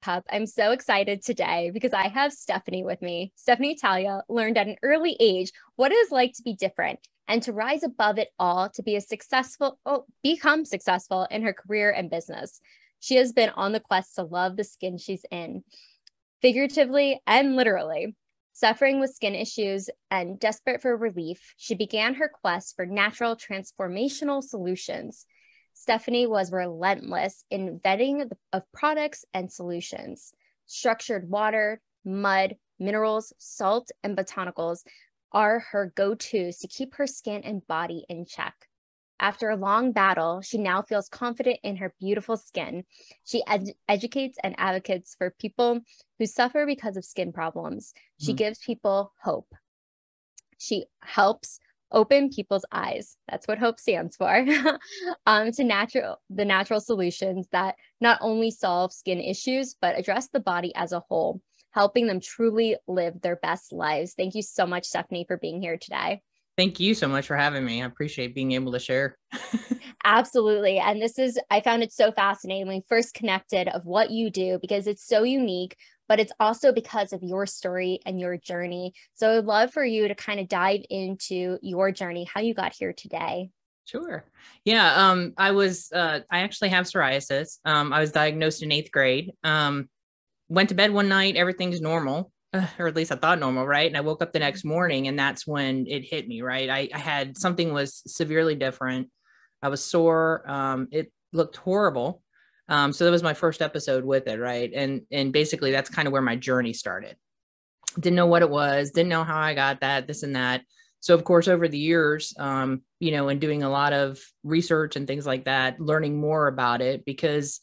Pup. I'm so excited today because I have Stephanie with me. Stephanie Talia learned at an early age what it is like to be different and to rise above it all to be become successful in her career and business. She has been on the quest to love the skin she's in, figuratively and literally. Suffering with skin issues and desperate for relief, she began her quest for natural transformational solutions. Stephanie was relentless in vetting of products and solutions. Structured water, mud, minerals, salt, and botanicals are her go-tos to keep her skin and body in check. After a long battle, she now feels confident in her beautiful skin. She educates and advocates for people who suffer because of skin problems. She gives people hope. She helps open people's eyes. That's what HOPE stands for. To the natural solutions that not only solve skin issues, but address the body as a whole, helping them truly live their best lives. Thank you so much, Stephanie, for being here today. Thank you so much for having me. I appreciate being able to share. Absolutely. And I found it so fascinating when we first connected of what you do, because it's so unique, but it's also because of your story and your journey. So I'd love for you to kind of dive into your journey, how you got here today. Sure. Yeah. I actually have psoriasis. I was diagnosed in 8th grade. Went to bed one night, everything's normal. Or at least I thought normal, right? And I woke up the next morning and that's when it hit me, right? I had something was severely different. I was sore. It looked horrible. So that was my first episode with it, right? And basically that's kind of where my journey started. Didn't know what it was, didn't know how I got that, this and that. So of course, over the years, and doing a lot of research and things like that, learning more about it, because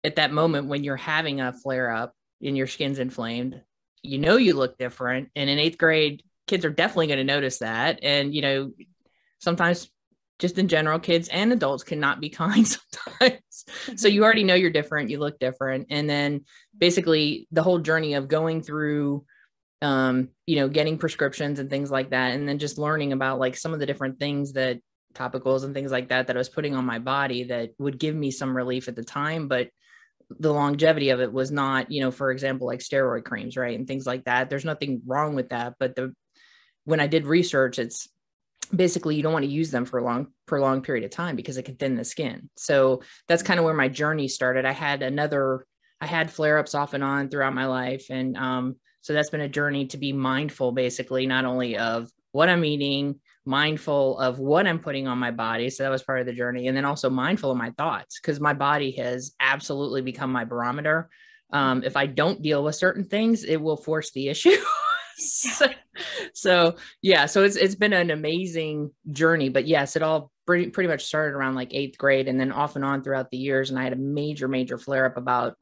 at that moment when you're having a flare up and your skin's inflamed, you look different. And in 8th grade, kids are definitely going to notice that. And, sometimes just in general, kids and adults cannot be kind sometimes. So you already know you're different, you look different. And then basically the whole journey of going through, getting prescriptions and things like that. And then just learning about like some of the different things that topicals and things like that I was putting on my body that would give me some relief at the time. But the longevity of it was not, for example, like steroid creams, right? And things like that. There's nothing wrong with that. But when I did research, it's basically, you don't want to use them for a prolonged period of time because it can thin the skin. So that's kind of where my journey started. I had flare-ups off and on throughout my life. And so that's been a journey to be mindful, basically, not only of what I'm eating, mindful of what I'm putting on my body. So that was part of the journey. And then also mindful of my thoughts, because my body has absolutely become my barometer. If I don't deal with certain things, it will force the issue. So it's been an amazing journey. But yes, it all pretty much started around like 8th grade and then off and on throughout the years. And I had a major flare up about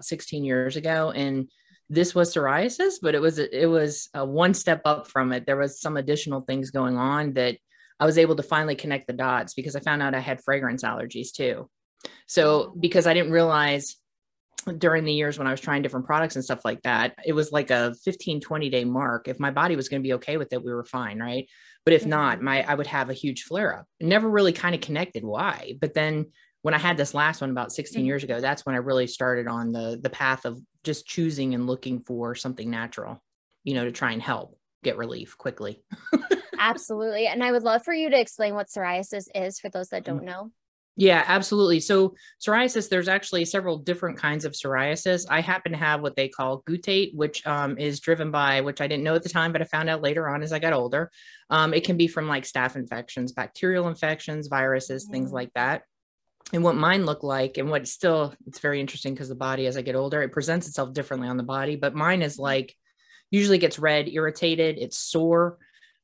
16 years ago. And this was psoriasis, but it was one step up from it. There was some additional things going on that I was able to finally connect the dots, because I found out I had fragrance allergies too. So because I didn't realize during the years when I was trying different products and stuff like that, it was like a 15-20 day mark. If my body was going to be okay with it, we were fine. Right. But if not, I would have a huge flare up. Never really kind of connected why. But then when I had this last one about 16 years ago, that's when I really started on the path of just choosing and looking for something natural, to try and help get relief quickly. Absolutely. And I would love for you to explain what psoriasis is for those that don't know. Yeah, absolutely. So psoriasis, there's actually several different kinds of psoriasis. I happen to have what they call guttate, which is driven by, which I didn't know at the time, but I found out later on as I got older. It can be from like staph infections, bacterial infections, viruses, things like that. And what mine look like, and it's very interesting because the body, as I get older, it presents itself differently on the body, but mine is like, usually gets red, irritated, it's sore.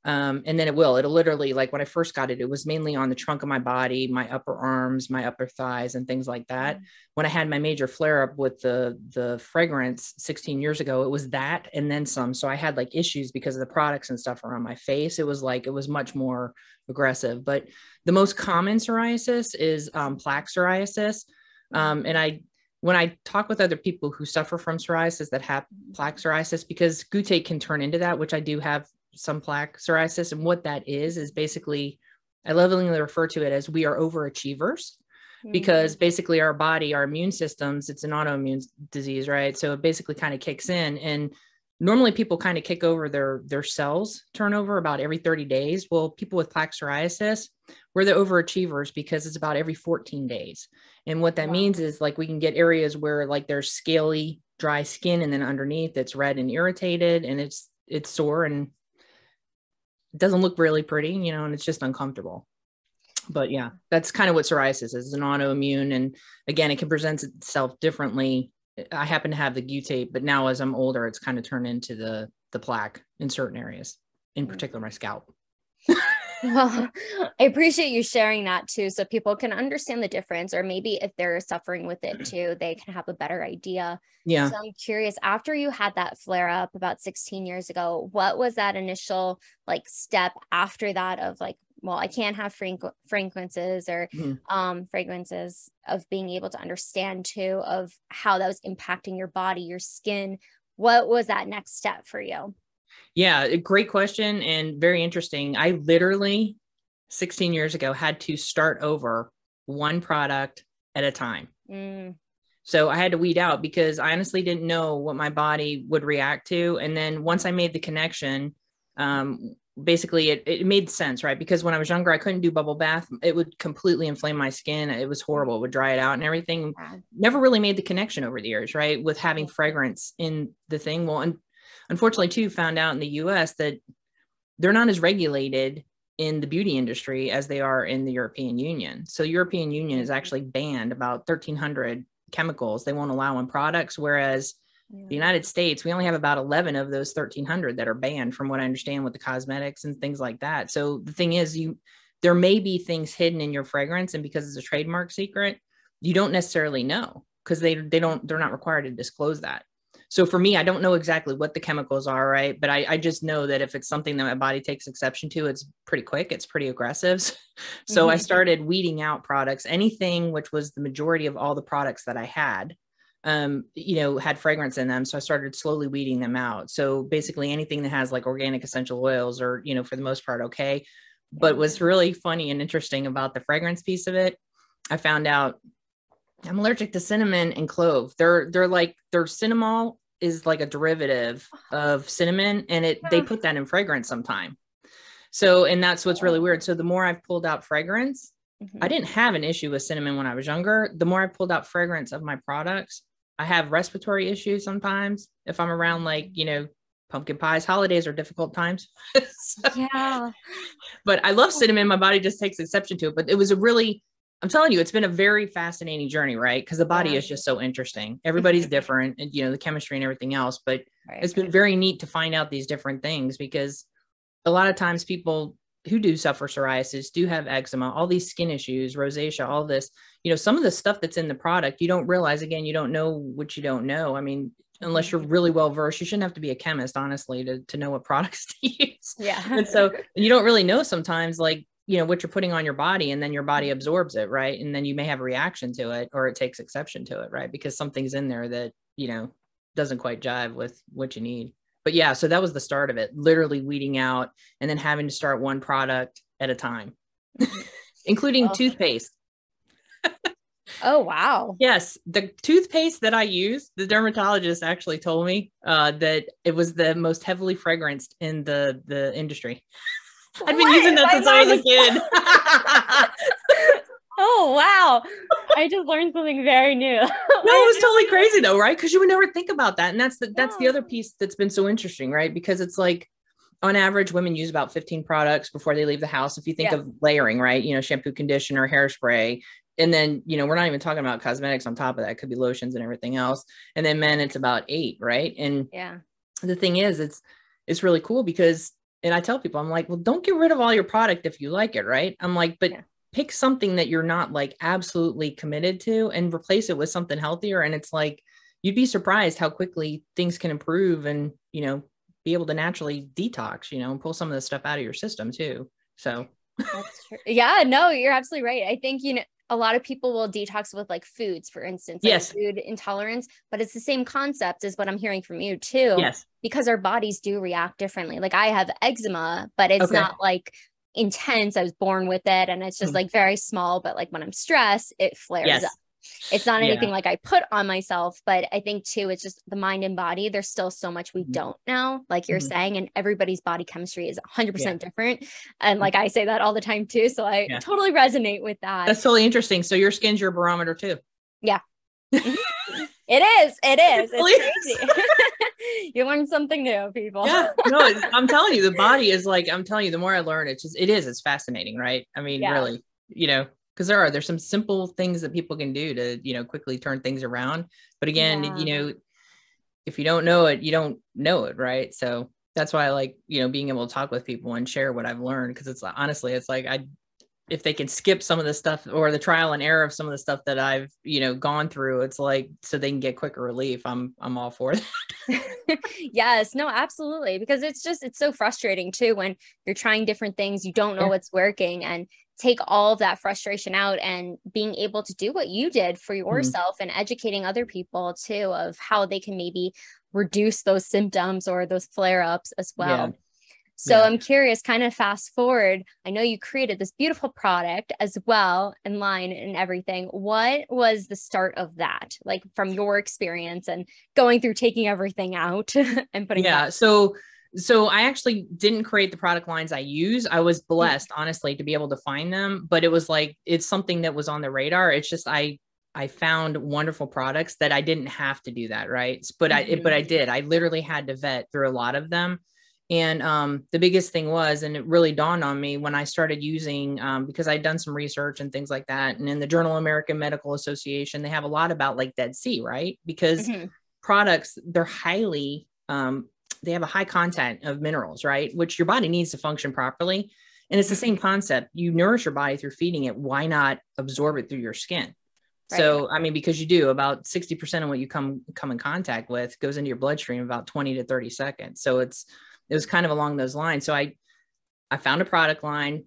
And then it'll literally, like when I first got it, it was mainly on the trunk of my body, my upper arms, my upper thighs, and things like that. When I had my major flare up with the fragrance 16 years ago, it was that and then some. So I had like issues because of the products and stuff around my face. It was much more aggressive. But the most common psoriasis is plaque psoriasis. When I talk with other people who suffer from psoriasis that have plaque psoriasis, because guttate can turn into that, which I do have some plaque psoriasis. And what that is basically, I lovingly refer to it as we are overachievers. because basically our body, our immune systems, it's an autoimmune disease, right? So it basically kind of kicks in, and normally people kind of kick over their cells turnover about every 30 days. Well, people with plaque psoriasis, we're the overachievers because it's about every 14 days. And what that means is like we can get areas where like there's scaly, dry skin, and then underneath it's red and irritated, and it's sore and it doesn't look really pretty, you know, and it's just uncomfortable. But yeah, that's kind of what psoriasis is. It's an autoimmune. And again, it can present itself differently. I happen to have the H.O.P.E, but now as I'm older, it's kind of turned into the plaque in certain areas, in particular my scalp. Well, I appreciate you sharing that too, so people can understand the difference, or maybe if they're suffering with it too, they can have a better idea. Yeah. So I'm curious, after you had that flare up about 16 years ago, what was that initial like step after that of like, well, I can't have fragrances or fragrances, of being able to understand too of how that was impacting your body, your skin. What was that next step for you? Yeah, great question and very interesting. I literally 16 years ago had to start over one product at a time. So I had to weed out because I honestly didn't know what my body would react to. And then once I made the connection, basically it made sense, right? Because when I was younger, I couldn't do bubble bath. It would completely inflame my skin. It was horrible. It would dry it out and everything. Never really made the connection over the years, right? With having fragrance in the thing. Well, and unfortunately too, found out in the US that they're not as regulated in the beauty industry as they are in the European Union. So European Union is actually banned about 1,300 chemicals they won't allow in products, whereas the United States, we only have about 11 of those 1,300 that are banned, from what I understand, with the cosmetics and things like that. So the thing is, there may be things hidden in your fragrance, and because it's a trademark secret, you don't necessarily know, because they're not required to disclose that. So for me, I don't know exactly what the chemicals are, right? But I just know that if it's something that my body takes exception to, it's pretty quick, it's pretty aggressive. So I started weeding out products, anything, which was the majority of all the products that I had, had fragrance in them. So I started slowly weeding them out. So basically anything that has like organic essential oils, or, for the most part, okay. But what's really funny and interesting about the fragrance piece of it, I found out I'm allergic to cinnamon and clove. Their cinnamol is like a derivative of cinnamon, and they put that in fragrance sometime. So, and that's what's really weird. So the more I've pulled out fragrance, I didn't have an issue with cinnamon when I was younger. The more I pulled out fragrance of my products, I have respiratory issues sometimes if I'm around pumpkin pies. Holidays are difficult times. Yeah. But I love cinnamon. My body just takes exception to it. But it was I'm telling you, it's been a very fascinating journey, right? Because the body is just so interesting. Everybody's different, and the chemistry and everything else. But it's been very neat to find out these different things, because a lot of times people who do suffer psoriasis do have eczema, all these skin issues, rosacea, all this, some of the stuff that's in the product, you don't realize. Again, you don't know what you don't know. I mean, unless you're really well versed, you shouldn't have to be a chemist, honestly, to know what products to use. Yeah. And so you don't really know sometimes, like, what you're putting on your body, and then your body absorbs it, right? And then you may have a reaction to it, or it takes exception to it, right? Because something's in there that, doesn't quite jive with what you need. But yeah, so that was the start of it, literally weeding out and then having to start one product at a time, including toothpaste. Oh, wow. Yes. The toothpaste that I use, the dermatologist actually told me that it was the most heavily fragranced in the industry. I've been using that since I was a kid. Oh, wow. I just learned something very new. No, it was totally crazy though, right? Because you would never think about that. And that's the other piece that's been so interesting, right? Because it's like, on average, women use about 15 products before they leave the house. If you think of layering, right? Shampoo, conditioner, hairspray. And then, we're not even talking about cosmetics on top of that. It could be lotions and everything else. And then men, it's about 8, right? And the thing is, it's really cool because, and I tell people, I'm like, well, don't get rid of all your product if you like it, right? I'm like, but pick something that you're not like absolutely committed to and replace it with something healthier. And it's like, you'd be surprised how quickly things can improve and, be able to naturally detox, and pull some of the stuff out of your system too. So that's true. Yeah, no, you're absolutely right. I think, a lot of people will detox with like foods, for instance, like food intolerance, but it's the same concept as what I'm hearing from you too, because our bodies do react differently. Like I have eczema, but it's not like intense. I was born with it, and it's just like very small, but like when I'm stressed, it flares up. Yes. It's not Yeah. anything like I put on myself, but I think too, it's just the mind and body. There's still so much we don't know, like you're saying, and everybody's body chemistry is 100% different. And like I say that all the time too. So I totally resonate with that. That's totally interesting. So your skin's your barometer too. Yeah. It is. It's crazy. You learn something new, people. Yeah, no, I'm telling you, the body is like, I'm telling you, the more I learn, it's fascinating, right? I mean, really, because there's some simple things that people can do to, quickly turn things around. But again, if you don't know it, you don't know it, right? So that's why I like, being able to talk with people and share what I've learned. Cause it's honestly, it's like, if they can skip some of the stuff or the trial and error of some of the stuff that I've, gone through, it's like, so they can get quicker relief. I'm all for that. Yes, no, absolutely. Because it's so frustrating too, when you're trying different things, you don't know what's working, and take all of that frustration out and being able to do what you did for yourself and educating other people too, of how they can maybe reduce those symptoms or those flare-ups as well. Yeah. So I'm curious, kind of fast forward, I know you created this beautiful product as well, in line and everything. What was the start of that? Like from your experience and going through taking everything out and putting it back? So I actually didn't create the product lines I use. I was blessed, honestly, to be able to find them, but it was like, it's something that was on the radar. It's just, I found wonderful products that I didn't have to do that. Right. But I did, I literally had to vet through a lot of them. And the biggest thing was, and it really dawned on me when I started using, because I'd done some research and things like that. And in the Journal of American Medical Association, they have a lot about like Dead Sea, right? Because products, they're highly, they have a high content of minerals, right? Which your body needs to function properly. And it's the same concept. You nourish your body through feeding it. Why not absorb it through your skin? Right. So, I mean, because you do about 60% of what you come in contact with goes into your bloodstream about 20 to 30 seconds. So it was kind of along those lines. So I found a product line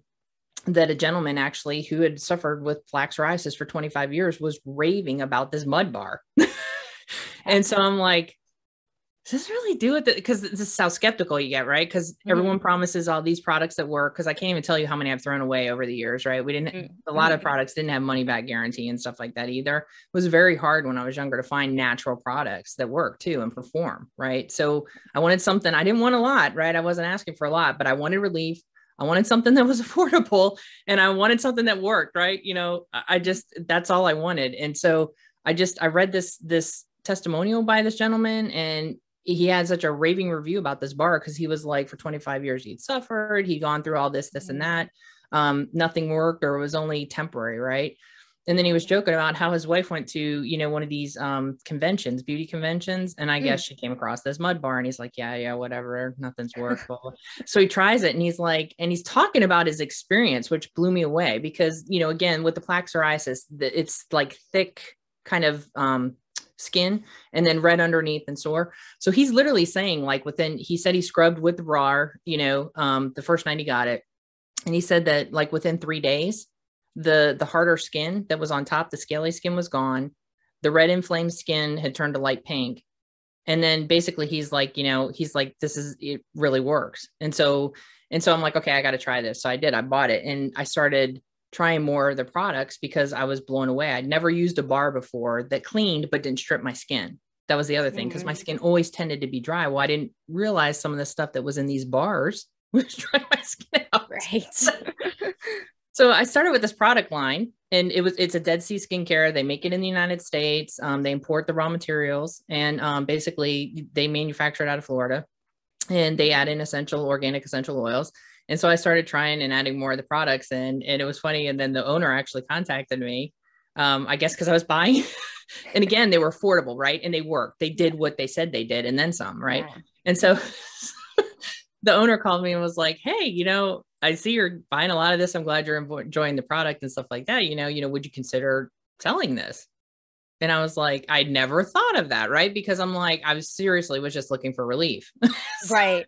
that a gentleman actually who had suffered with plaque psoriasis for 25 years was raving about this mud bar. And so I'm like, does this really do it? Because this is how skeptical you get, right? Because everyone promises all these products that work. Because I can't even tell you how many I've thrown away over the years, right? We didn't, a lot of products didn't have money back guarantee and stuff like that either. It was very hard when I was younger to find natural products that work too and perform, right? So I wanted something, I didn't want a lot, right? I wasn't asking for a lot, but I wanted relief. I wanted something that was affordable, and I wanted something that worked, right? That's all I wanted. And so I read this testimonial by this gentleman, and he had such a raving review about this bar, because he was like, for 25 years he'd suffered, he'd gone through all this and that, nothing worked, or it was only temporary, right? And then he was joking about how his wife went to, one of these conventions, beauty conventions, and I guess she came across this mud bar, and he's like, yeah, whatever, nothing's worked. So he tries it, and he's like, and he's talking about his experience, which blew me away, because again, with the plaque psoriasis, it's like thick kind of skin, and then red underneath and sore. So he's literally saying, like, he said he scrubbed with the RAR, the first night he got it. And he said that like within 3 days, the harder skin that was on top, the scaly skin, was gone. The red inflamed skin had turned to light pink. And then basically he's like, it really works. And so I'm like, okay, I got to try this. So I did, I bought it, and I started trying more of the products because I was blown away. I'd never used a bar before that cleaned but didn't strip my skin. That was the other thing, because my skin always tended to be dry. Well, I didn't realize some of the stuff that was in these bars was drying my skin out. Right. So I started with this product line, and it's a Dead Sea skincare. They make it in the United States. They import the raw materials, and basically they manufacture it out of Florida, and they add in organic essential oils. And so I started trying and adding more of the products, and it was funny. And then the owner actually contacted me, I guess because I was buying. And again, they were affordable, right? And they worked. They did what they said they did, and then some, right? Yeah. And so the owner called me and was like, hey, I see you're buying a lot of this. I'm glad you're enjoying the product and stuff like that. Would you consider selling this? And I was like, I never thought of that, right? Because I'm like, I was just looking for relief. Right.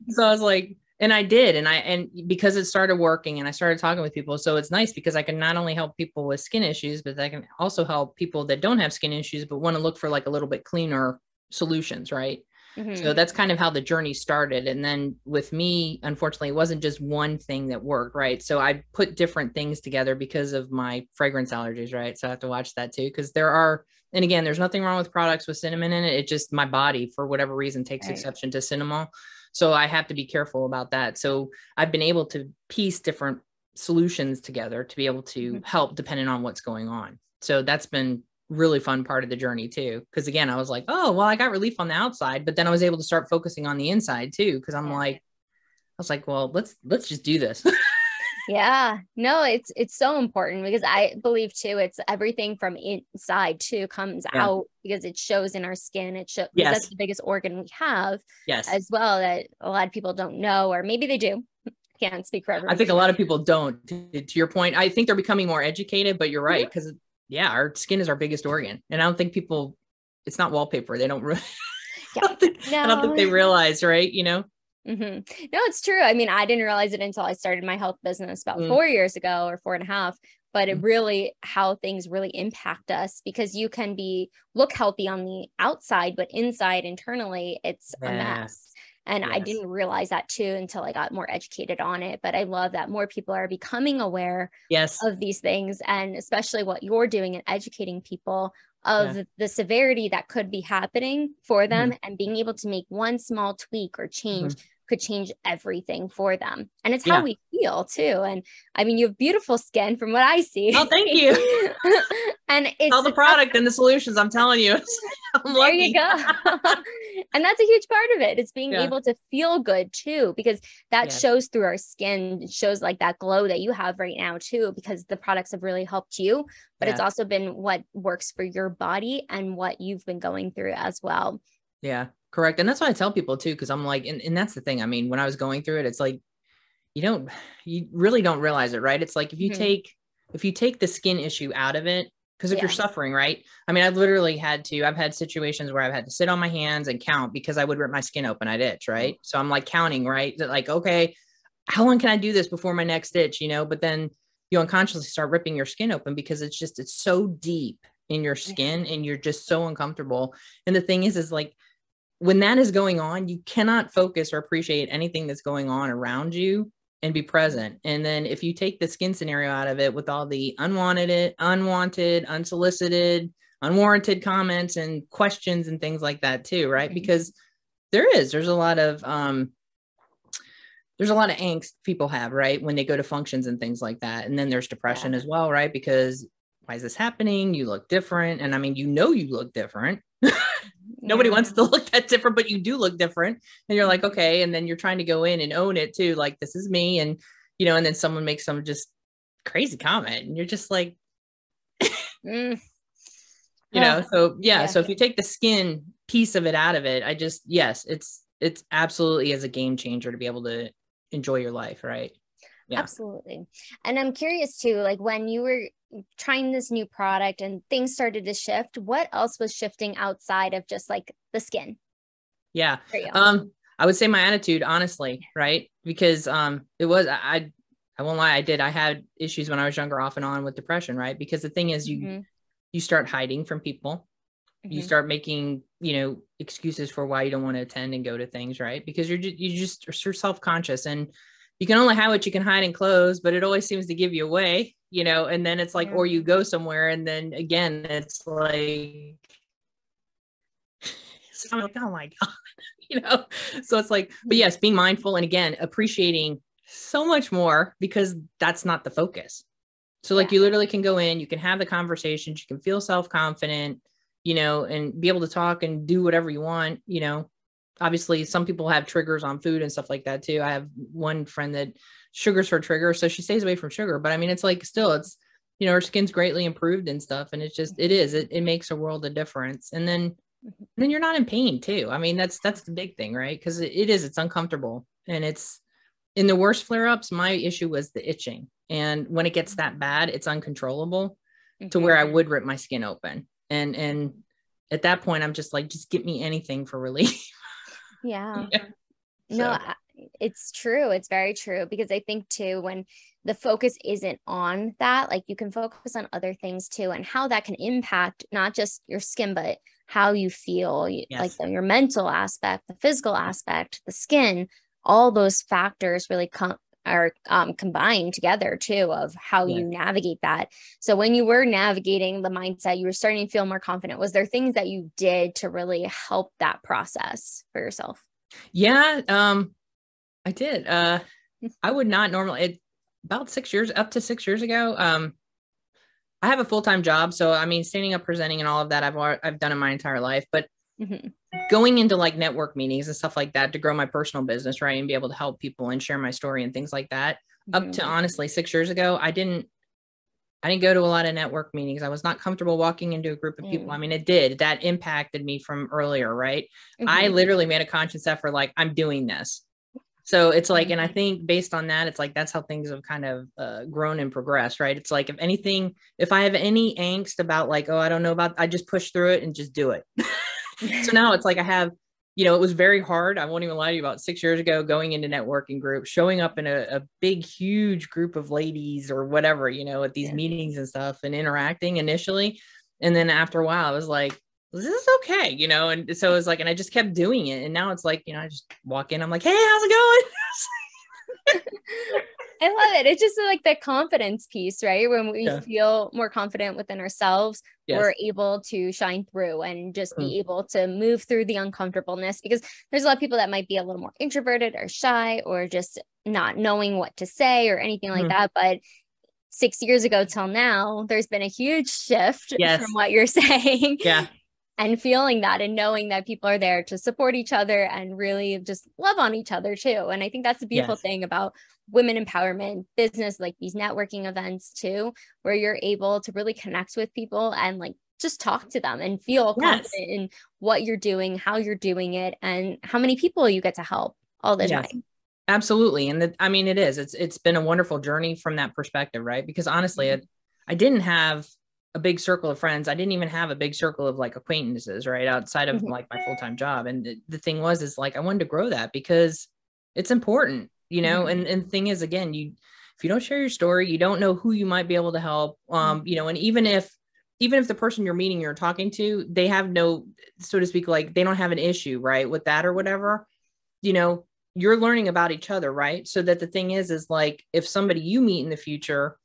So I was like, and I did. And because it started working, and I started talking with people. So it's nice because I can not only help people with skin issues, but I can also help people that don't have skin issues, but want to look for like a little bit cleaner solutions. Right. So that's kind of how the journey started. And then with me, unfortunately, it wasn't just one thing that worked, right? So I put different things together because of my fragrance allergies, right? So I have to watch that too, because there are, and again, there's nothing wrong with products with cinnamon in it. It just, my body, for whatever reason, takes exception to cinnamon. So I have to be careful about that. So I've been able to piece different solutions together to be able to help depending on what's going on. So that's been really fun part of the journey too. Cause again, I was like, oh, well, I got relief on the outside, but then I was able to start focusing on the inside too. Cause I'm like, I was like, well, let's just do this. Yeah, no, it's so important because I believe too, it's everything from inside too comes out because it shows in our skin. It shows because that's the biggest organ we have as well, that a lot of people don't know, or maybe they do. Can't speak for everyone. I think a lot of people don't. To your point, I think they're becoming more educated, but you're right. Because our skin is our biggest organ. And I don't think people, it's not wallpaper. They don't really, I don't think they realize, right? You know? No, it's true. I mean, I didn't realize it until I started my health business about 4 years ago or 4.5, but it really, how things really impact us, because you can look healthy on the outside, but inside internally, it's a mess. And I didn't realize that too until I got more educated on it. But I love that more people are becoming aware of these things, and especially what you're doing and educating people of the severity that could be happening for them, and being able to make one small tweak or change could change everything for them. And it's how we feel too. And I mean, you have beautiful skin from what I see. Oh, thank you. And it's all the product and the solutions, I'm telling you. I'm there lucky. you go. And that's a huge part of it. It's being able to feel good too, because that shows through our skin. It shows like that glow that you have right now too, because the products have really helped you, but it's also been what works for your body and what you've been going through as well. Yeah, correct. And that's what I tell people too, because I'm like, and that's the thing. I mean, when I was going through it, it's like, you really don't realize it, right? It's like if you take the skin issue out of it, because if you're suffering, right? I mean, I've had situations where I've had to sit on my hands and count because I would rip my skin open. I'd itch, right? So I'm like counting, right? That like, okay, how long can I do this before my next itch, But then you unconsciously start ripping your skin open because it's so deep in your skin and you're just so uncomfortable. And the thing is like, when that is going on, you cannot focus or appreciate anything that's going on around you and be present. And then if you take the skin scenario out of it with all the unwanted, unsolicited, unwarranted comments and questions and things like that too, right? Because there's a lot of angst people have, right? When they go to functions and things like that. And then there's depression as well, right? Because why is this happening? You look different. And I mean, you look different. Nobody wants to look that different, but you do look different. And you're like, okay. And then you're trying to go in and own it too. Like, this is me. And, and then someone makes some just crazy comment and you're just like, so so if you take the skin piece of it out of it, it's absolutely as a game changer to be able to enjoy your life. Right. Yeah. Absolutely. And I'm curious too, like when you were trying this new product and things started to shift, what else was shifting outside of just like the skin? Yeah. I would say my attitude, honestly, right? Because it was, I won't lie, I had issues when I was younger off and on with depression, right? Because the thing is you start hiding from people. You start making, excuses for why you don't want to attend and go to things, right? Because you're self-conscious, and you can only hide what you can hide in clothes, but it always seems to give you away, and then it's like, or you go somewhere and then again, it's like, I'm like, oh my God, so it's like, but yes, being mindful. And again, appreciating so much more, because that's not the focus. So like you literally can go in, you can have the conversations, you can feel self-confident, and be able to talk and do whatever you want, Obviously some people have triggers on food and stuff like that too. I have one friend that sugar's her trigger, so she stays away from sugar, but I mean, it's like, still, it's, her skin's greatly improved and stuff. And it's just, it makes a world of difference. And then you're not in pain too. I mean, that's the big thing, right? Cause it's uncomfortable, and it's in the worst flare-ups. My issue was the itching. And when it gets that bad, it's uncontrollable to where I would rip my skin open. And at that point, I'm just like, just get me anything for relief. Yeah. No, it's true. It's very true, because I think too, when the focus isn't on that, like you can focus on other things too, and how that can impact not just your skin, but how you feel, like Yes. your mental aspect, the physical aspect, the skin, all those factors really are combined together too, of how Yes. you navigate that. So when you were navigating the mindset, you were starting to feel more confident. Was there things that you did to really help that process for yourself? Yeah, I did. I would not normally, about 6 years, up to 6 years ago. I have a full-time job. So, I mean, standing up, presenting and all of that, I've done in my entire life, but going into like network meetings and stuff like that to grow my personal business, right. And be able to help people and share my story and things like that. Up to honestly 6 years ago, I didn't go to a lot of network meetings. I was not comfortable walking into a group of people. I mean, that impacted me from earlier, right. I literally made a conscious effort, like, I'm doing this. So it's like, and I think based on that, it's like, that's how things have kind of grown and progressed, right? It's like, if I have any angst about like, oh, I don't know I just push through it and just do it. So now it's like, I have, it was very hard. I won't even lie to you, about 6 years ago, going into networking groups, showing up in a big, huge group of ladies or whatever, at these meetings and stuff, and interacting initially. And then after a while, I was like, this is okay, and so it was like, and I just kept doing it. And now it's like, I just walk in, I'm like, hey, how's it going? I love it. It's just like the confidence piece, right? When we feel more confident within ourselves, we're able to shine through and just be able to move through the uncomfortableness, because there's a lot of people that might be a little more introverted or shy or just not knowing what to say or anything like that. But 6 years ago till now, there's been a huge shift from what you're saying. And feeling that and knowing that people are there to support each other and really just love on each other too. And I think that's the beautiful thing about women empowerment business, like these networking events too, where you're able to really connect with people and like just talk to them and feel confident in what you're doing, how you're doing it, and how many people you get to help all the time. Absolutely. And I mean, it's been a wonderful journey from that perspective, right? Because honestly, I didn't have a big circle of friends. I didn't even have a big circle of like acquaintances, right, outside of like my full-time job. And the thing is like, I wanted to grow that because it's important, and the thing is, again, if you don't share your story, you don't know who you might be able to help. And even if the person you're meeting, you're talking to, they have no, so to speak, like they don't have an issue, right, with that or whatever, you're learning about each other, right? So that the thing is like, if somebody you meet in the future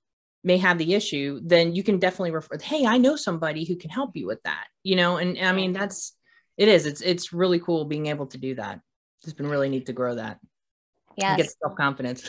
may have the issue, then you can definitely refer, hey, I know somebody who can help you with that, and I mean, it's really cool being able to do that. It's been really neat to grow that. Get self-confidence.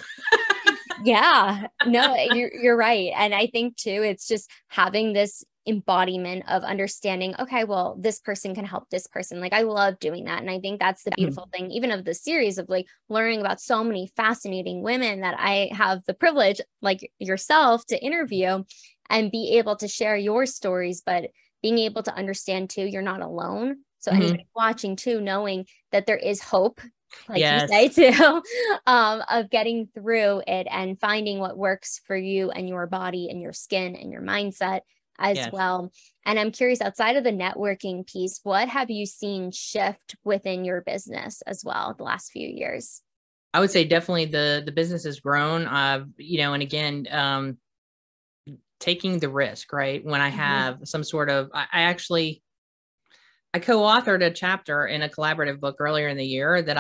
No, you're right. And I think too, it's just having this embodiment of understanding, okay, well, this person can help this person. Like, I love doing that. And I think that's the beautiful thing, even of the series, of like learning about so many fascinating women that I have the privilege, like yourself, to interview and be able to share your stories, but being able to understand too, you're not alone. So anybody watching too, knowing that there is hope, like you say too, of getting through it and finding what works for you and your body and your skin and your mindset as well. And I'm curious, outside of the networking piece, what have you seen shift within your business as well the last few years? I would say definitely the business has grown, and again, taking the risk, right? When I have some sort of, I co-authored a chapter in a collaborative book earlier in the year that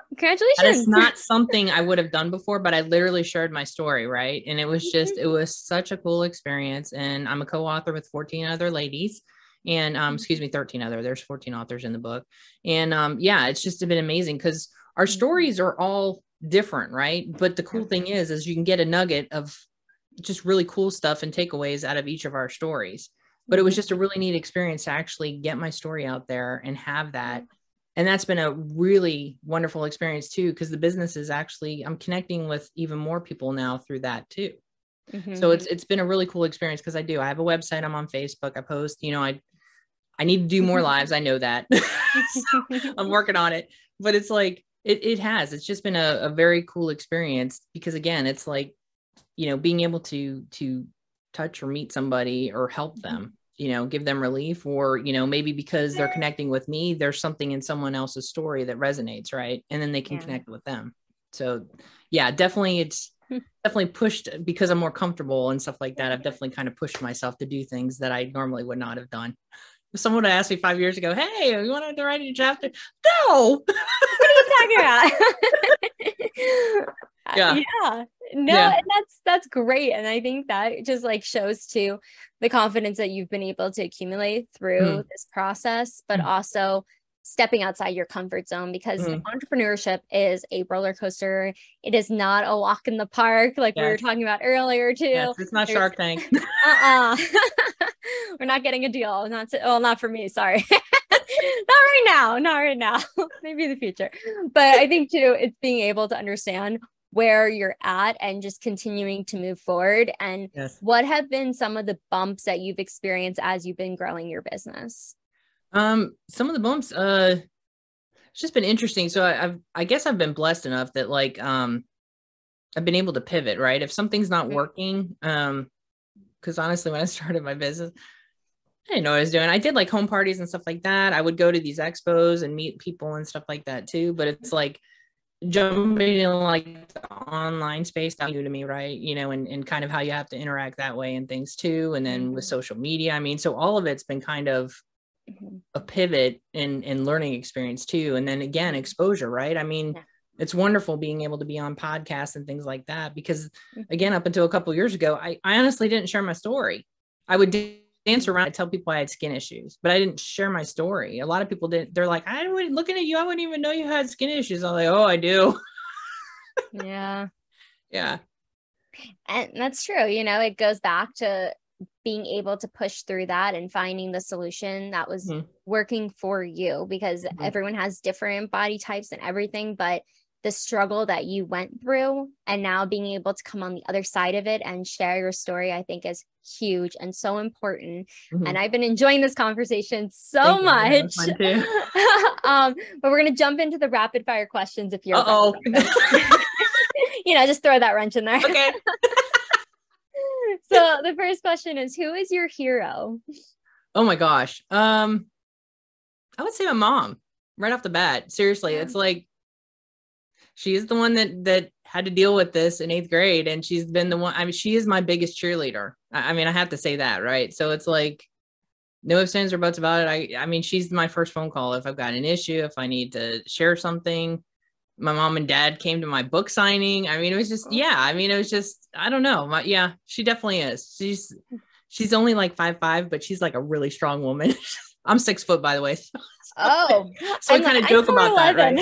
congratulations. That is not something I would have done before, but I literally shared my story, right? And it was it was such a cool experience. And I'm a co-author with 14 other ladies, and 13 other, there's 14 authors in the book. And it's just been amazing because our stories are all different, right? But the cool thing is you can get a nugget of just really cool stuff and takeaways out of each of our stories. But it was just a really neat experience to actually get my story out there and have that. And that's been a really wonderful experience too, because the business is I'm connecting with even more people now through that too. So it's been a really cool experience because I have a website, I'm on Facebook, I post, I need to do more lives. I know that. So I'm working on it, but it's like, it's just been a very cool experience because again, it's like, being able to touch or meet somebody or help them, give them relief, or, maybe because they're connecting with me, there's something in someone else's story that resonates. Right. And then they can connect with them. So definitely. It's definitely pushed because I'm more comfortable and stuff like that. I've definitely kind of pushed myself to do things that I normally would not have done. If someone had asked me 5 years ago, hey, you want to write a chapter? No. What are you talking about? Yeah. Yeah. No, Yeah. and that's great. And I think that just like shows too the confidence that you've been able to accumulate through this process, but also stepping outside your comfort zone, because entrepreneurship is a roller coaster. It is not a walk in the park like we were talking about earlier too. Yes, it's not Shark Tank. We're not getting a deal. Not for me. Sorry. Not right now. Maybe in the future. But I think too, it's being able to understand where you're at and just continuing to move forward. And what have been some of the bumps that you've experienced as you've been growing your business? Some of the bumps, it's just been interesting. So I guess I've been blessed enough that like, I've been able to pivot, right? If something's not working, because honestly, when I started my business, I didn't know what I was doing. I did like home parties and stuff like that. I would go to these expos and meet people and stuff like that too. But it's like jumping in like the online space, that's new to me, right? You know, and kind of how you have to interact that way and things too. And then with social media, I mean, so all of it's been kind of a pivot and learning experience too. And then again, exposure, right? I mean, it's wonderful being able to be on podcasts and things like that, because again, up until a couple of years ago, I honestly didn't share my story. I would dance around and tell people I had skin issues, but I didn't share my story. A lot of people didn't. They're like, looking at you, I wouldn't even know you had skin issues. I'm like, oh, I do. Yeah. Yeah. And that's true. You know, it goes back to being able to push through that and finding the solution that was working for you, because everyone has different body types and everything, but the struggle that you went through and now being able to come on the other side of it and share your story, I think is huge and so important. And I've been enjoying this conversation so much. But we're going to jump into the rapid fire questions if you're you know, just throw that wrench in there. Okay. So the first question is, who is your hero? Oh my gosh. I would say my mom right off the bat. Seriously. It's like, she is the one that had to deal with this in 8th grade. And she's been the one, I mean, she is my biggest cheerleader. I mean, I have to say that, right? So it's like, no ifs, ands, or buts about it. I mean, she's my first phone call. If I've got an issue, if I need to share something. My mom and dad came to my book signing. I mean, it was just, it was just, I don't know. She definitely is. She's only like 5'5", but she's like a really strong woman. I'm 6 foot, by the way. So we kind of joke about that, right?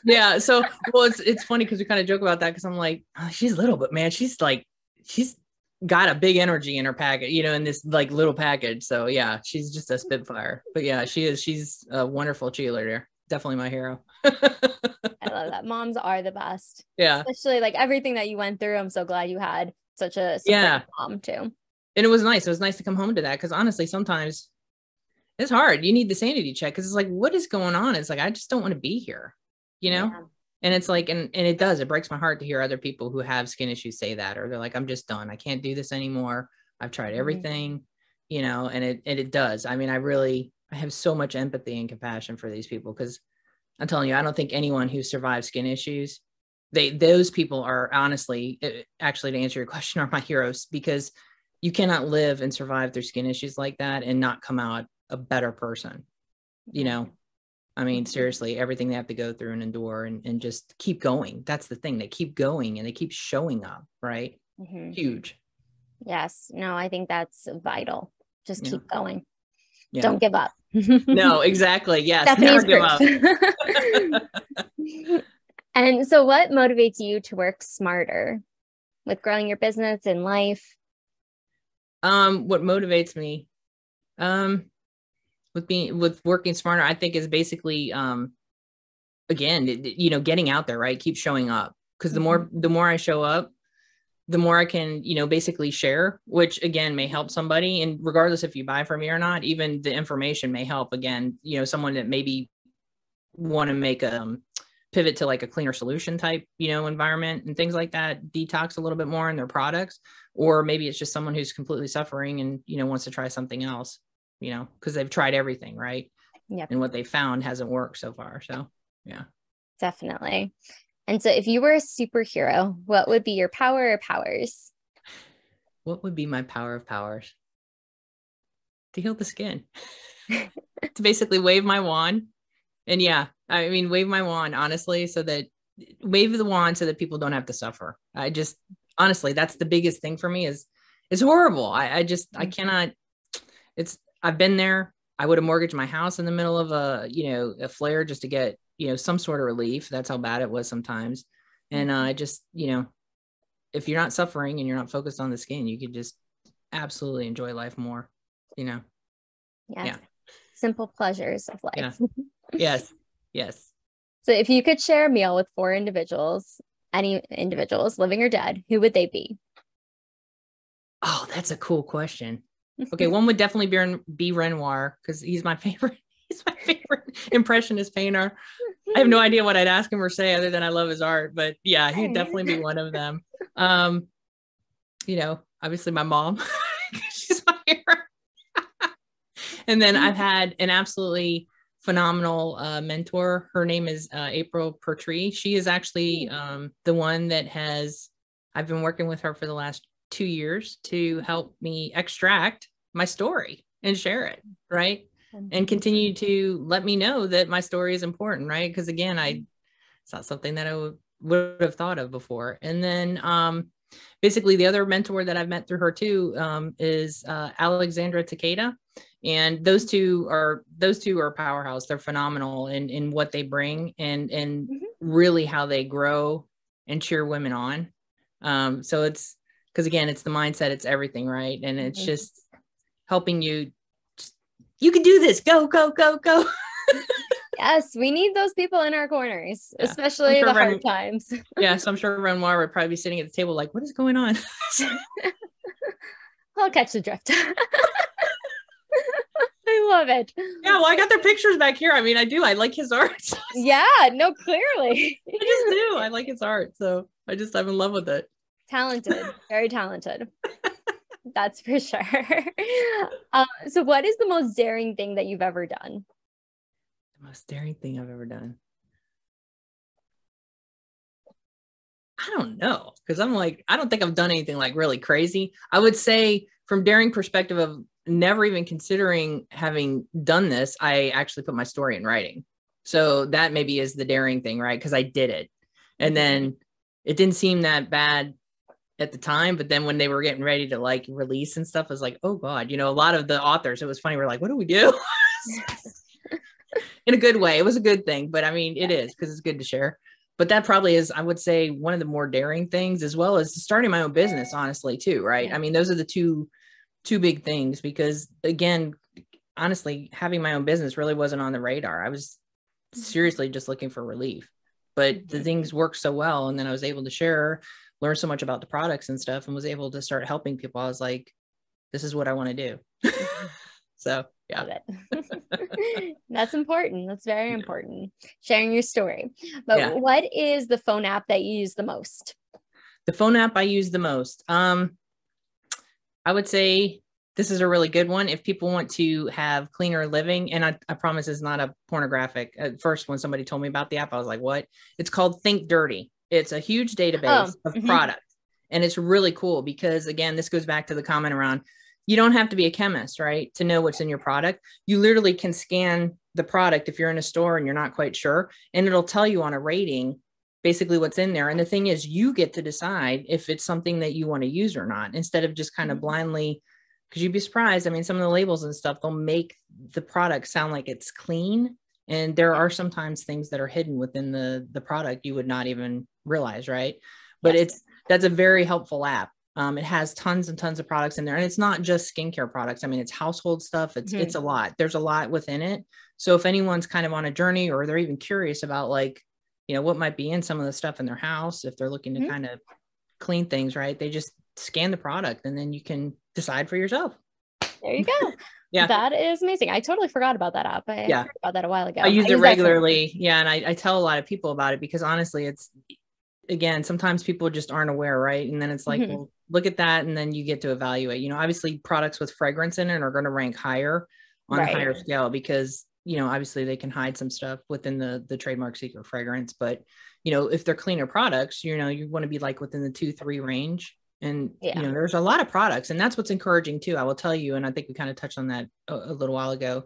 Yeah. So, well, it's funny because we kind of joke about that, because I'm like, oh, she's little, but man, she's got a big energy in her package, you know, in this like little package. So yeah, she's just a spitfire. But yeah, she's a wonderful cheerleader. Definitely my hero. I love that. Moms are the best. Yeah. Especially like everything that you went through. I'm so glad you had such a mom too. And it was nice. It was nice to come home to that, because honestly, sometimes it's hard. You need the sanity check, because it's like, what is going on? It's like, I just don't want to be here, you know? Yeah. And it's like, and it does, it breaks my heart to hear other people who have skin issues say that, or they're like, I'm just done. I can't do this anymore. I've tried everything, you know, and it does. I mean, I have so much empathy and compassion for these people, because I'm telling you, I don't think anyone who survives skin issues, those people are honestly, actually, to answer your question, are my heroes, because you cannot live and survive through skin issues like that and not come out a better person, you know? I mean, seriously, everything they have to go through and endure and just keep going. That's the thing. They keep going and they keep showing up, right? Huge. Yes. No, I think that's vital. Just keep going. Yeah. Don't give up. No, exactly. Yes. Never give up. And so what motivates you to work smarter with growing your business and life? What motivates me, with working smarter, I think is basically, again, you know, getting out there, right? Keep showing up. Because the more I show up, the more I can, you know, basically share, which again, may help somebody. And regardless if you buy from me or not, even the information may help, again, you know, someone that maybe want to make a pivot to like a cleaner solution type, you know, environment and things like that, detox a little bit more in their products, or maybe it's just someone who's completely suffering and, you know, wants to try something else, you know, because they've tried everything, right? Yep. And what they found hasn't worked so far. So yeah. Definitely. And so if you were a superhero, what would be your power or powers? What would be my power of powers? To heal the skin. to basically wave my wand. And yeah, I mean, wave my wand, honestly, wave the wand so that people don't have to suffer. I just, honestly, that's the biggest thing for me is it's horrible. I cannot, I've been there. I would have mortgaged my house in the middle of a flare just to get, some sort of relief. That's how bad it was sometimes. And I just, if you're not suffering and you're not focused on the skin, you could just absolutely enjoy life more, Yes. Yeah. Simple pleasures of life. Yeah. Yes. So if you could share a meal with 4 individuals, any individuals, living or dead, who would they be? Oh, that's a cool question. Okay. One would definitely be Renoir, because he's my favorite. He's my favorite impressionist painter. I have no idea what I'd ask him or say other than I love his art, but yeah, he'd definitely be one of them. Obviously my mom, she's my hero. And then I've had an absolutely phenomenal mentor. Her name is April Pertree. She is actually the one that I've been working with her for the last 2 years to help me extract my story and share it, right? And continue to let me know that my story is important, right? Because again, it's not something that I would have thought of before. And then basically the other mentor that I've met through her too is Alexandra Takeda. And those two are powerhouse. They're phenomenal in what they bring and really how they grow and cheer women on. So it's because again, it's the mindset, it's everything, right? And it's just helping you. You can do this. Go, go, go, go. Yes, we need those people in our corners, especially the hard times. Yeah, so I'm sure Renoir would probably be sitting at the table like, what is going on? I'll catch the drift. I love it. Yeah, well, I got their pictures back here. I mean, I do. I like his art. Yeah, no, clearly. I just do. I like his art. So I'm in love with it. Talented. Very talented. That's for sure. So what is the most daring thing that you've ever done? The most daring thing I've ever done. I don't know. Because I don't think I've done anything like really crazy. I would say from daring perspective of never even considering having done this, I actually put my story in writing. So that maybe is the daring thing, right? Because I did it. And then it didn't seem that bad at the time, but then when they were getting ready to like release and stuff, I was like, oh God, a lot of the authors, it was funny. We're like, what do we do? In a good way. It was a good thing, but I mean, it is because it's good to share. But that probably is, I would say, one of the more daring things, as well as starting my own business, honestly, too, right? I mean, those are the two big things, because again, honestly, having my own business really wasn't on the radar. I was seriously just looking for relief, but the things worked so well. And then I was able to learn so much about the products and stuff, and was able to start helping people. I was like, this is what I want to do. So yeah. That's important. That's very important. Sharing your story. But what is the phone app that you use the most? The phone app I use the most. I would say this is a really good one. If people want to have cleaner living, and I promise it's not a pornographic. At first, when somebody told me about the app, I was like, what? It's called Think Dirty. It's a huge database of products. And it's really cool because, again, this goes back to the comment around, you don't have to be a chemist, right, to know what's in your product. You literally can scan the product if you're in a store and you're not quite sure, and it'll tell you on a rating basically what's in there. And the thing is, you get to decide if it's something that you want to use or not, instead of just kind of blindly, because you'd be surprised. I mean, some of the labels and stuff, they'll make the product sound like it's clean. And there are sometimes things that are hidden within the product you would not even realize, right? But that's a very helpful app. It has tons and tons of products in there, and it's not just skincare products. I mean, it's household stuff. It's a lot. There's a lot within it. So if anyone's kind of on a journey, or they're even curious about what might be in some of the stuff in their house, if they're looking to kind of clean things, right? They just scan the product and then you can decide for yourself. There you go. Yeah. That is amazing. I totally forgot about that app. I heard about that a while ago. I use it regularly. Yeah. And I tell a lot of people about it because honestly, it's, again, sometimes people just aren't aware, right? And then it's like, well, look at that. And then you get to evaluate, obviously products with fragrance in it are going to rank higher on a higher scale because, obviously they can hide some stuff within the trademark secret fragrance. But, if they're cleaner products, you want to be like within the 2-3 range. And, there's a lot of products, and that's what's encouraging too. I will tell you, and I think we kind of touched on that a little while ago.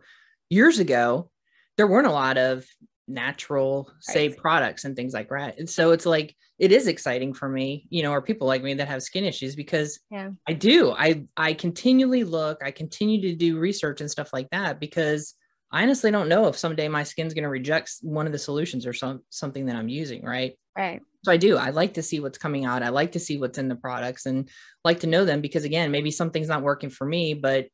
years ago, there weren't a lot of natural, say, Right. products and things like that. And so it's like, it is exciting for me, you know, or people like me that have skin issues, because Yeah. I continually look, I continue to do research and stuff like that, because I honestly don't know if someday my skin's going to reject one of the solutions or something that I'm using. Right. Right. So I like to see what's coming out. I like to see what's in the products and like to know them, because again, maybe something's not working for me, but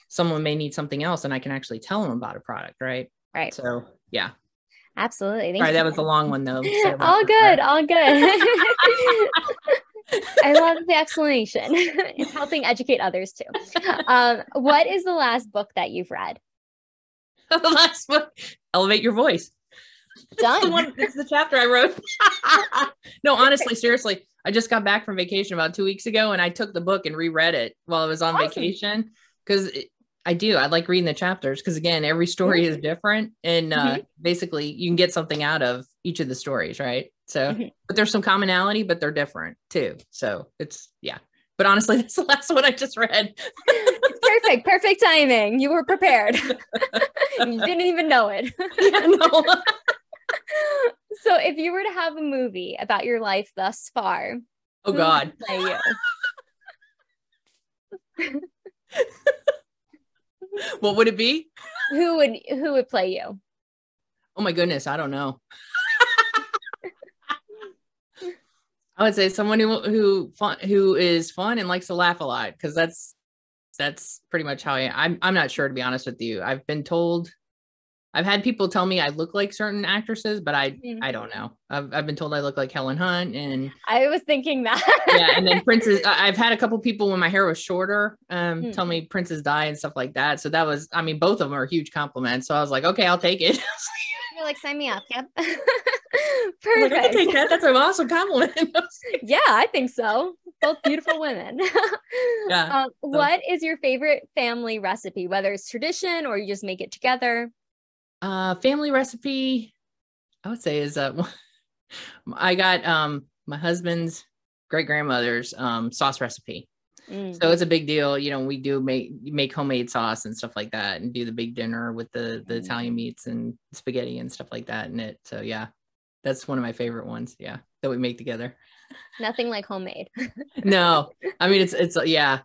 someone may need something else and I can actually tell them about a product. Right. Right. So yeah. Absolutely. Sorry, Thank that you. was a long one though. Sorry about All that good. there. All good. I love the explanation. It's helping educate others too. What is the last book that you've read? The last one, Elevate Your Voice. Done. It's the chapter I wrote. No, honestly, seriously, I just got back from vacation about 2 weeks ago, and I took the book and reread it while I was on vacation, because I like reading the chapters, because again, every story is different, and basically you can get something out of each of the stories, right? So, but there's some commonality, but they're different too. So it's, yeah. But honestly, that's the last one I just read. It's perfect timing. You were prepared. You didn't even know it. Yeah, no. So if you were to have a movie about your life thus far, Oh who God, would play you? what would it be? Who would play you? Oh my goodness, I don't know. I would say someone who is fun and likes to laugh a lot, because that's pretty much how I'm not sure, to be honest with you. I've had people tell me I look like certain actresses, but I don't know. I've been told I look like Helen Hunt, and I was thinking that. yeah, and then Princess. I've had a couple people when my hair was shorter tell me Princess Di and stuff like that. So that was, I mean, both of them are huge compliments. So I was like, okay, I'll take it. You're like, sign me up. Yep. Like, I can Perfect. take that. That's an awesome compliment. Yeah, I think so. Both beautiful women. Yeah. What is your favorite family recipe, whether it's tradition or you just make it together? Family recipe, I would say, is I got my husband's great grandmother's sauce recipe. So it's a big deal. You know, we do make homemade sauce and stuff like that, and do the big dinner with the Italian meats and spaghetti and stuff like that in it. So yeah, that's one of my favorite ones. Yeah, that we make together. Nothing like homemade. No, I mean, it's yeah,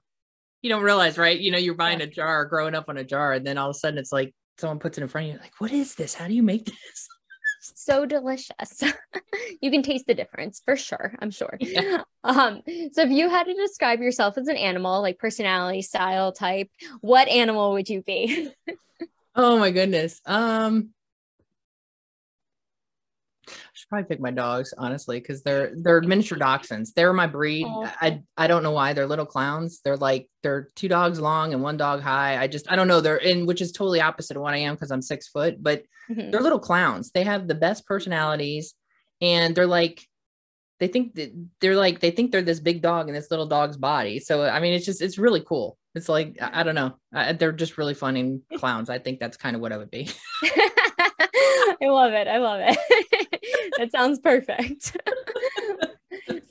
you don't realize, right? You know, you're buying a jar, growing up on a jar, and then all of a sudden it's like someone puts it in front of you, like, what is this? How do you make this? So delicious. You can taste the difference for sure, I'm sure. Yeah. So if you had to describe yourself as an animal, like personality, style, type, what animal would you be? Oh my goodness. I should probably pick my dogs, honestly, because they're miniature dachshunds. They're my breed. Oh. I don't know why. They're little clowns. They're 2 dogs long and 1 dog high. I don't know. They're in, which is totally opposite of what I am, because I'm 6 foot, but they're little clowns. They have the best personalities, and they think they're this big dog in this little dog's body. So I mean, it's really cool. It's like, I don't know. They're just really funny clowns. I think that's kind of what I would be. I love it. I love it. That sounds perfect.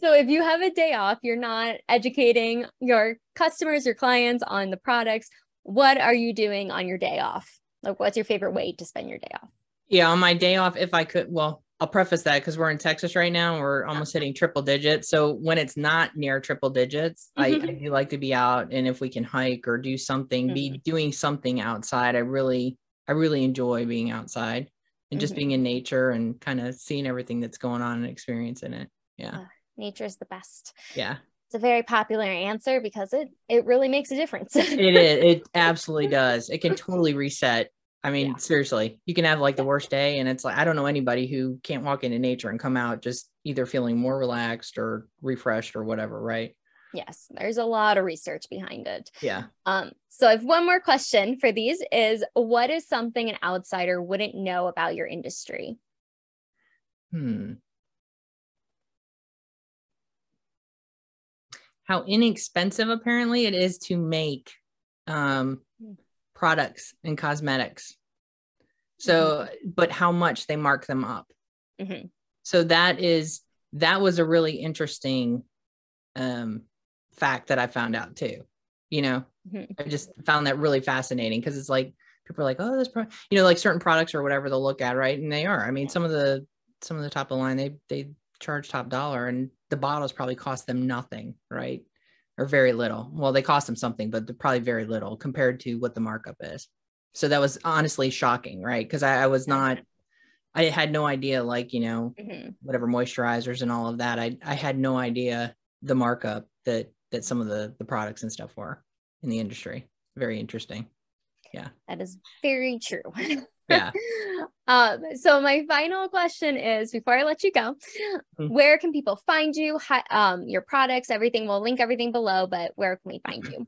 So if you have a day off, you're not educating your customers, your clients on the products, what are you doing on your day off? Like, what's your favorite way to spend your day off? Yeah, on my day off, if I could, well, I'll preface that because we're in Texas right now. We're almost hitting triple digits. So when it's not near triple digits, I do like to be out. And if we can hike or do something, be doing something outside, I really enjoy being outside and just being in nature and kind of seeing everything that's going on and experiencing it. Yeah. Nature is the best. Yeah. It's a very popular answer because it really makes a difference. It is. It absolutely does. It can totally reset. I mean, seriously, you can have like the worst day, and it's like, I don't know anybody who can't walk into nature and come out just either feeling more relaxed or refreshed or whatever, right? Yes, there's a lot of research behind it. Yeah. So I have one more question for these is, what is something an outsider wouldn't know about your industry? How inexpensive apparently it is to make products and cosmetics. So, but how much they mark them up. So that was a really interesting fact that I found out too. You know, I just found that really fascinating because it's like people are like, oh, like certain products or whatever they'll look at, right? And they are. I mean, some of the top of the line, they charge top dollar, and the bottles probably cost them nothing, right? Or very little. Well, they cost them something, but they're probably very little compared to what the markup is. So that was honestly shocking, right? Because I had no idea, like, whatever moisturizers and all of that. I had no idea the markup that some of the products and stuff were in the industry. Very interesting. Yeah. That is very true. Yeah. So my final question is, before I let you go, where can people find you? Your products, everything. We'll link everything below, but where can we find you?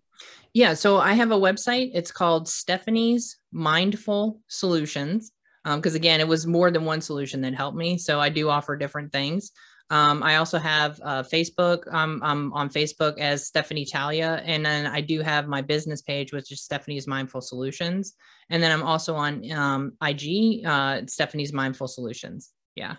Yeah. So I have a website. It's called Stephanie's Mindful Solutions. Because again, it was more than one solution that helped me. So I do offer different things. I also have Facebook. I'm on Facebook as Stephanie Talia. And then I do have my business page, which is Stephanie's Mindful Solutions. And then I'm also on IG, Stephanie's Mindful Solutions. Yeah.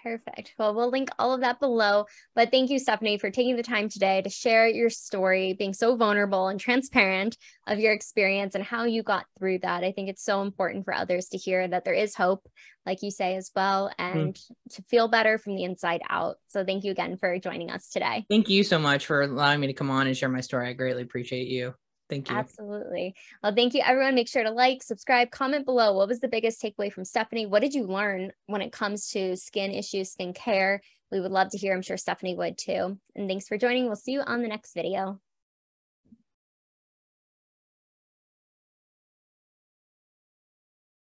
Perfect. Well, we'll link all of that below. But thank you, Stephanie, for taking the time today to share your story, being so vulnerable and transparent of your experience and how you got through that. I think it's so important for others to hear that there is hope, like you say as well, and to feel better from the inside out. So thank you again for joining us today. Thank you so much for allowing me to come on and share my story. I greatly appreciate you. Thank you. Absolutely. Well, thank you, everyone. Make sure to like, subscribe, comment below. What was the biggest takeaway from Stephanie? What did you learn when it comes to skin issues, skin care? We would love to hear. I'm sure Stephanie would too. And thanks for joining. We'll see you on the next video.